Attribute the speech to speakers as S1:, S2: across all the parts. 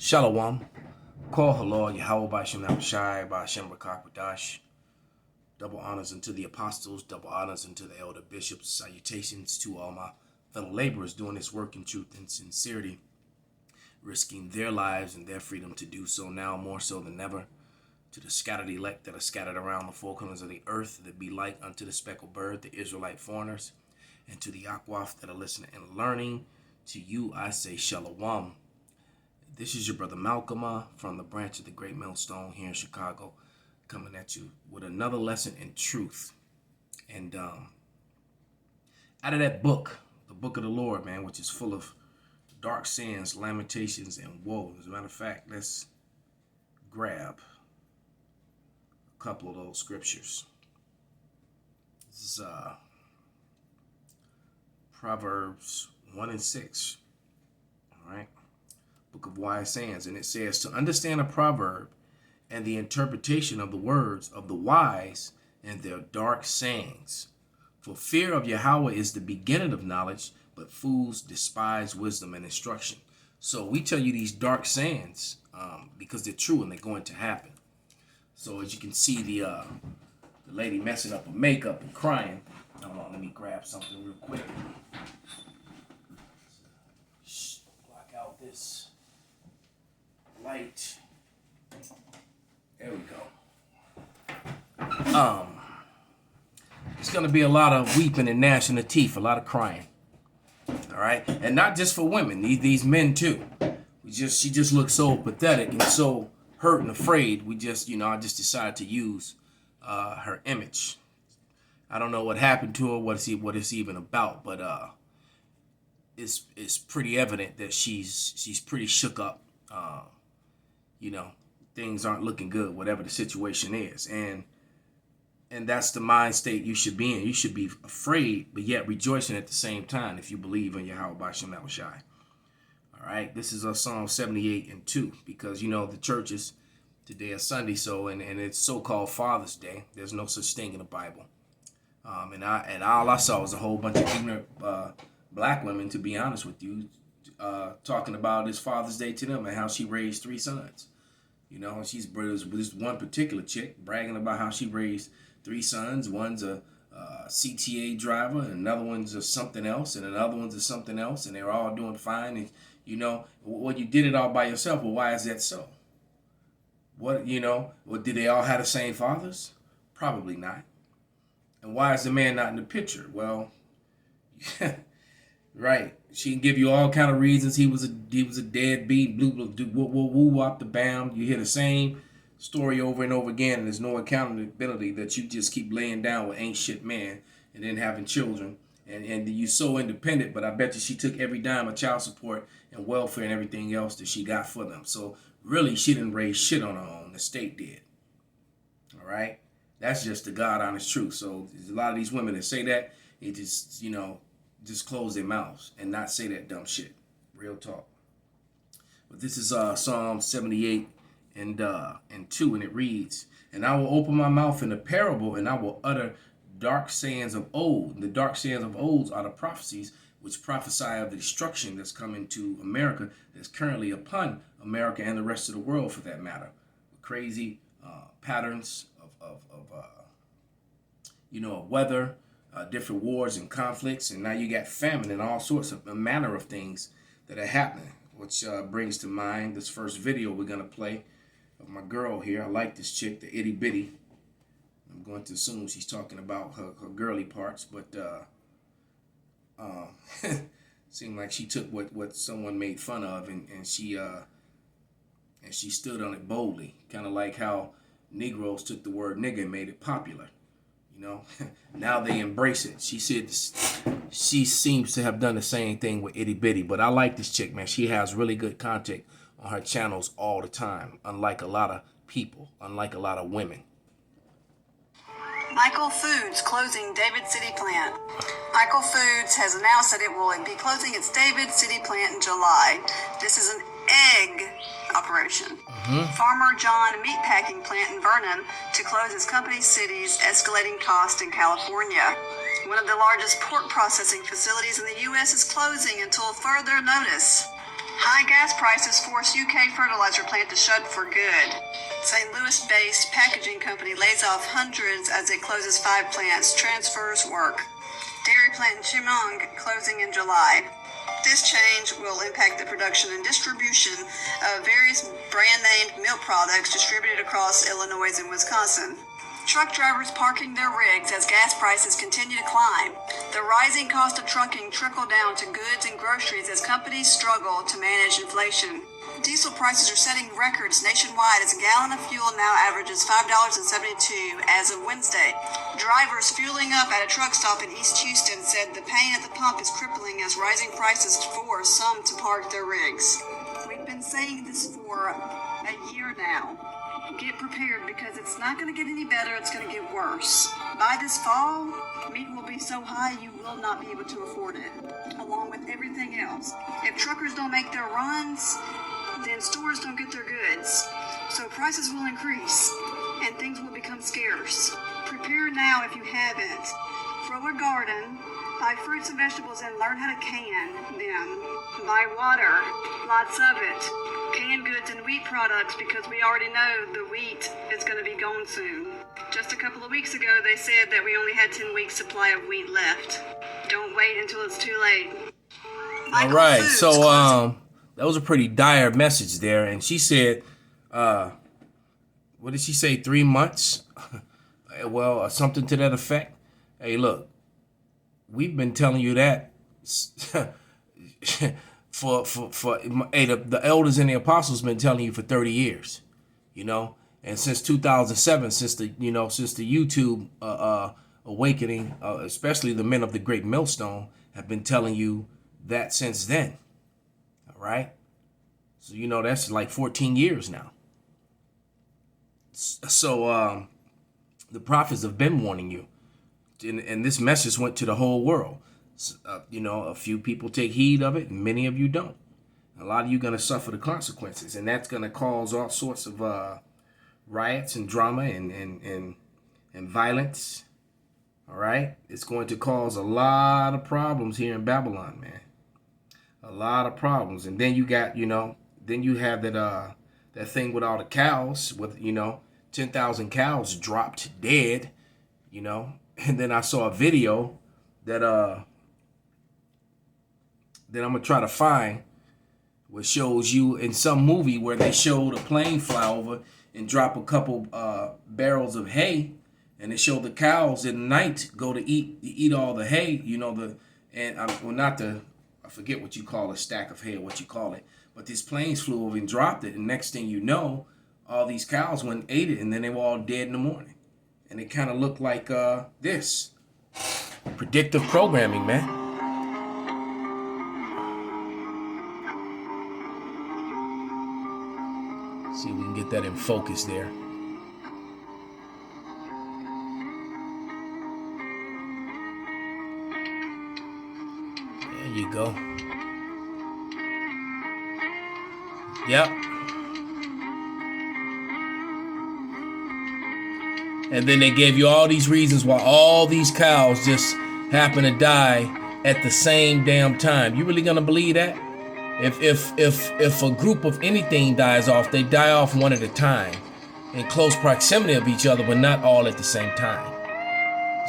S1: Shalom. Call halal Yahweh by Shem Shai by Shem Rakak. Double honors unto the apostles, double honors unto the elder bishops. Salutations to all my fellow laborers doing this work in truth and sincerity, risking their lives and their freedom to do so now more so than ever. To the scattered elect that are scattered around the four corners of the earth, that be like unto the speckled bird, the Israelite foreigners, and to the Akwaf that are listening and learning, to you I say Shalom. This is your brother Malcolm from the branch of the Great Millstone here in Chicago, coming at you with another lesson in truth. And out of that book, the book of the Lord, man, which is full of dark sins, lamentations, and woe. As a matter of fact, let's grab a couple of those scriptures. This is Proverbs 1 and 6. All right. Book of Wise Sayings, and it says, to understand a proverb and the interpretation of the words of the wise and their dark sayings. For fear of Yahweh is the beginning of knowledge, but fools despise wisdom and instruction. So we tell you these dark sayings because they're true and they're going to happen. So as you can see, the lady messing up her makeup and crying. Hold on, let me grab something real quick. Block out this light. There we go. It's gonna be a lot of weeping and gnashing of teeth, a lot of crying. All right, and not just for women, these men too. She just looks so pathetic and so hurt and afraid. I just decided to use her image. I don't know what happened to her, what it's even about, but it's pretty evident that she's pretty shook up. Things aren't looking good, whatever the situation is. And that's the mind state you should be in. You should be afraid, but yet rejoicing at the same time if you believe in Yahweh by Shem Shai. All right, this is Psalm 78 and 2, because, the church is today is Sunday, and it's so-called Father's Day. There's no such thing in the Bible. And all I saw was a whole bunch of ignorant black women, to be honest with you, talking about this Father's Day to them and how she raised 3 sons. She's this one particular chick bragging about how she raised 3 sons. One's a CTA driver, and another one's a something else, and another one's a something else, and they're all doing fine. And well, you did it all by yourself. Well, why is that so? Well, did they all have the same fathers? Probably not. And why is the man not in the picture? Well, right. She can give you all kind of reasons. He was a deadbeat, woo wop the bam. You hear the same story over and over again, and there's no accountability that you just keep laying down with ain't shit man and then having children. And you so independent, but I bet you she took every dime of child support and welfare and everything else that she got for them. So really, she didn't raise shit on her own. The state did. All right? That's just the God honest truth. So there's a lot of these women that say that, it just close their mouths and not say that dumb shit. Real talk. But this is Psalm 78 and 2, and it reads, and I will open my mouth in a parable, and I will utter dark sayings of old. And the dark sayings of old are the prophecies which prophesy of the destruction that's coming to America, that's currently upon America and the rest of the world for that matter. Crazy patterns of weather, different wars and conflicts, and now you got famine and all sorts of a manner of things that are happening, which brings to mind this first video we're going to play of my girl here. I like this chick, the itty bitty. I'm going to assume she's talking about her girly parts, but seemed like she took what someone made fun of and she stood on it boldly, kind of like how Negroes took the word nigga and made it popular. Now they embrace it. She said she seems to have done the same thing with itty bitty, but I like this chick, man. She has really good content on her channels all the time, unlike a lot of people, unlike a lot of women.
S2: Michael Foods closing David City plant. Michael Foods has announced that it will be closing its David City plant in July. This is an egg operation. Farmer John meatpacking plant in Vernon to close its company city's escalating cost in California. One of the largest pork processing facilities in the U.S. is closing until further notice. High gas prices force UK fertilizer plant to shut for good. St. Louis-based packaging company lays off hundreds as it closes 5 plants, transfers work. Dairy plant in Chemung closing in July. This change will impact the production and distribution of various brand-named milk products distributed across Illinois and Wisconsin. Truck drivers parking their rigs as gas prices continue to climb. The rising cost of trucking trickle down to goods and groceries as companies struggle to manage inflation. Diesel prices are setting records nationwide as a gallon of fuel now averages $5.72 as of Wednesday. Drivers fueling up at a truck stop in East Houston said the pain at the pump is crippling as rising prices force some to park their rigs. We've been saying this for a year now. Get prepared because it's not going to get any better, it's going to get worse. By this fall, meat will be so high you will not be able to afford it, along with everything else. If truckers don't make their runs, then stores don't get their goods. So prices will increase and things will become scarce. Prepare now if you haven't. Grow a garden, buy fruits and vegetables and learn how to can them. Buy water, lots of it. Canned goods and wheat products because we already know the wheat is going to be gone soon. Just a couple of weeks ago they said that we only had 10 weeks supply of wheat left. Don't wait until it's too late.
S1: All right, so that was a pretty dire message there, and she said, what did she say? 3 months? Well, something to that effect. Hey, look, we've been telling you that the elders and the apostles been telling you for 30 years, and since 2007, since the YouTube awakening, especially the men of the great millstone have been telling you that since then. All right, so that's like 14 years now. So the prophets have been warning you, and this message went to the whole world. A few people take heed of it, and many of you don't. A lot of you are going to suffer the consequences, and that's going to cause all sorts of riots and drama and violence. All right, it's going to cause a lot of problems here in Babylon, man. A lot of problems, and then you got, then you have that thing with all the cows, with 10,000 cows dropped dead, and then I saw a video that I'm gonna try to find, which shows you in some movie where they showed a plane fly over and drop a couple barrels of hay, and they show the cows in the night go to eat all the hay, I forget what you call a stack of hay or what you call it, but these planes flew over and dropped it, and next thing you know, all these cows went and ate it, and then they were all dead in the morning, and it kind of looked like this predictive programming, man. See if we can get that in focus there. There you go. Yep. And then they gave you all these reasons why all these cows just happen to die at the same damn time. You really gonna believe that? If a group of anything dies off, they die off one at a time in close proximity of each other, but not all at the same time.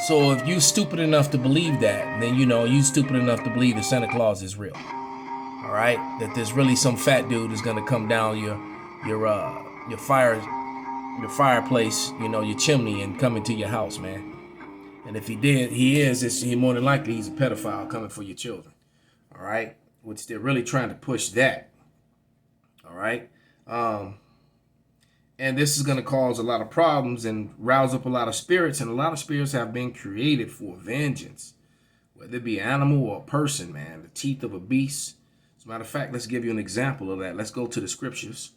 S1: So if you stupid enough to believe that, then you stupid enough to believe that Santa Claus is real. All right, that there's really some fat dude is gonna come down your fireplace, your chimney, and come into your house, man. And if he is more than likely he's a pedophile coming for your children. All right. Which they're really trying to push that. All right. And this is going to cause a lot of problems and rouse up a lot of spirits. And a lot of spirits have been created for vengeance, whether it be an animal or a person, man. The teeth of a beast. As a matter of fact, let's give you an example of that. Let's go to the scriptures.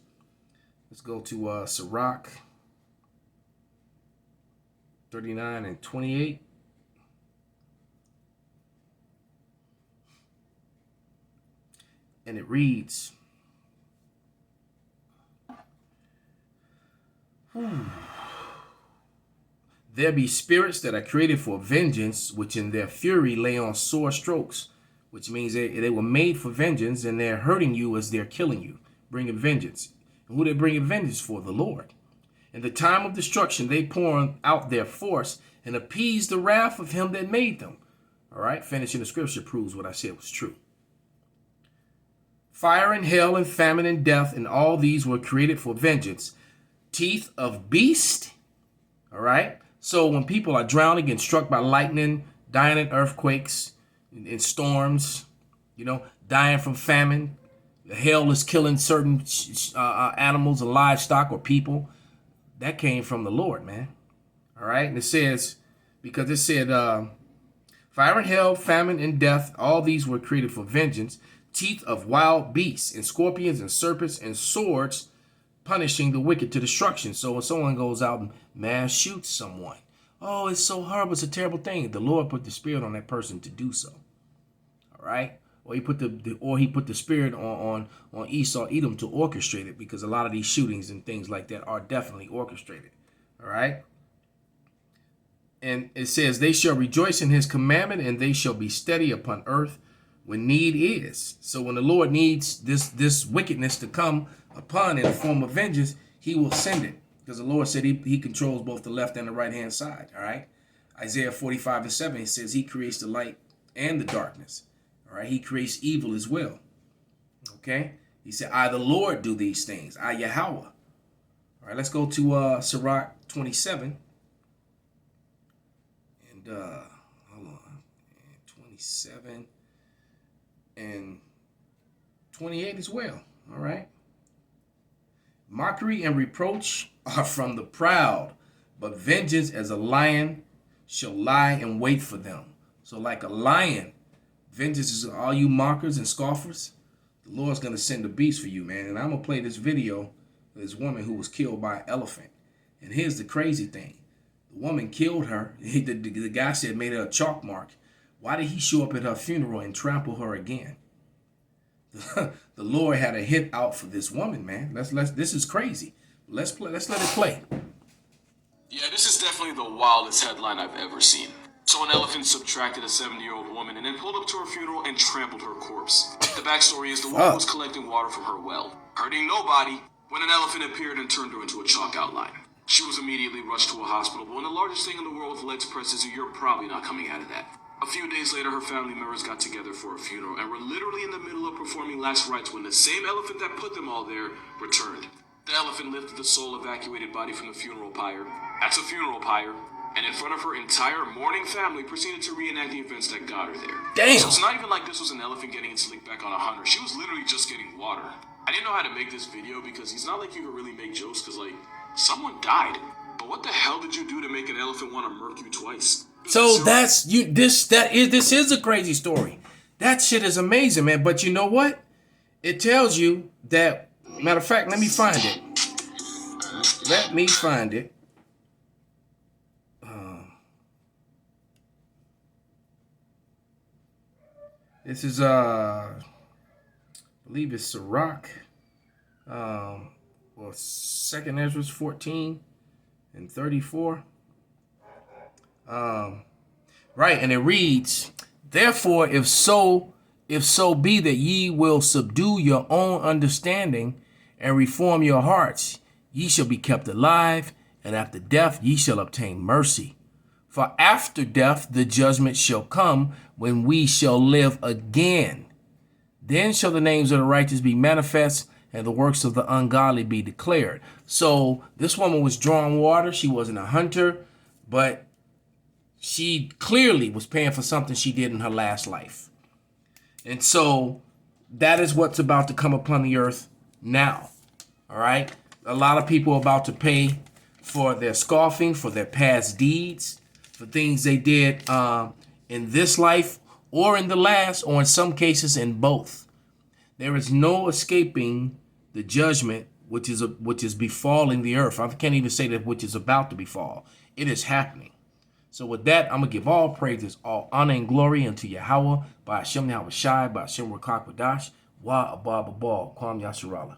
S1: Let's go to Sirach 39 and 28. And it reads, there be spirits that are created for vengeance, which in their fury lay on sore strokes, which means they were made for vengeance, and they're hurting you as they're killing you, bringing vengeance. And who they bringing vengeance for? The Lord. In the time of destruction, they pour out their force and appease the wrath of him that made them. All right, finishing the scripture proves what I said was true. Fire and hell and famine and death, and all these were created for vengeance. Teeth of beast. All right. So when people are drowning, getting struck by lightning, dying in earthquakes, in storms, dying from famine, hell is killing certain animals or livestock or people. That came from the Lord, man. All right. And it says, because it said, fire and hell, famine and death, all these were created for vengeance. Teeth of wild beasts and scorpions and serpents and swords, punishing the wicked to destruction. So when someone goes out and mass shoots someone, oh, it's so horrible, it's a terrible thing. The Lord put the spirit on that person to do so. All right. Or he put the spirit on Esau, Edom to orchestrate it, because a lot of these shootings and things like that are definitely orchestrated. All right. And it says, they shall rejoice in his commandment, and they shall be steady upon earth when need is. So when the Lord needs this wickedness to come upon in the form of vengeance, he will send it, because the Lord said he controls both the left and the right hand side. All right. Isaiah 45:7, it says he creates the light and the darkness. All right. He creates evil as well. Okay. He said, I, the Lord, do these things. I, Yahweh. All right. Let's go to Sirach 27. And hold on. 27 and 28 as well. All right. Mockery and reproach are from the proud, but vengeance as a lion shall lie in wait for them. So like a lion, vengeance is all you mockers and scoffers. The Lord's going to send a beast for you, man. And I'm going to play this video of this woman who was killed by an elephant. And here's the crazy thing. The woman killed her. The guy said made her a chalk mark. Why did he show up at her funeral and trample her again? The Lord had a hit out for this woman, man. This is crazy. Let's let it play.
S3: Yeah, this is definitely the wildest headline I've ever seen. So an elephant subtracted a 70-year-old woman and then pulled up to her funeral and trampled her corpse. The backstory is the woman was collecting water from her well, hurting nobody, when an elephant appeared and turned her into a chalk outline. She was immediately rushed to a hospital, but when the largest thing in the world with legs pressed is, you're probably not coming out of that. A few days later, her family members got together for a funeral and were literally in the middle of performing last rites when the same elephant that put them all there returned. The elephant lifted the soul evacuated body from the funeral pyre. That's a funeral pyre. And in front of her entire mourning family proceeded to reenact the events that got her there.
S1: Damn.
S3: So it's not even like this was an elephant getting its lick back on a hunter. She was literally just getting water. I didn't know how to make this video because it's not like you could really make jokes because, like, someone died. But what the hell did you do to make an elephant want to murk you twice?
S1: So that's you. This is a crazy story. That shit is amazing, man. But you know what? It tells you that. Matter of fact, let me find it. Let me find it. This is I believe it's Sirach, or 2nd Ezra 14 and 34. Right, and it reads, therefore, if so be that ye will subdue your own understanding and reform your hearts, ye shall be kept alive, and after death ye shall obtain mercy. For after death the judgment shall come, when we shall live again. Then shall the names of the righteous be manifest, and the works of the ungodly be declared. So this woman was drawing water. She wasn't a hunter, but she clearly was paying for something she did in her last life. And so that is what's about to come upon the earth now. All right. A lot of people are about to pay for their scoffing, for their past deeds, for things they did in this life or in the last, or in some cases in both. There is no escaping the judgment which is befalling the earth. I can't even say that which is about to befall. It is happening. So with that, I'm going to give all praises, all honor and glory unto Yahweh, by Hashem Yahweh Shai, by Hashem Rakak Wadash, Wa Abba Babal, Kwam Yasharallah.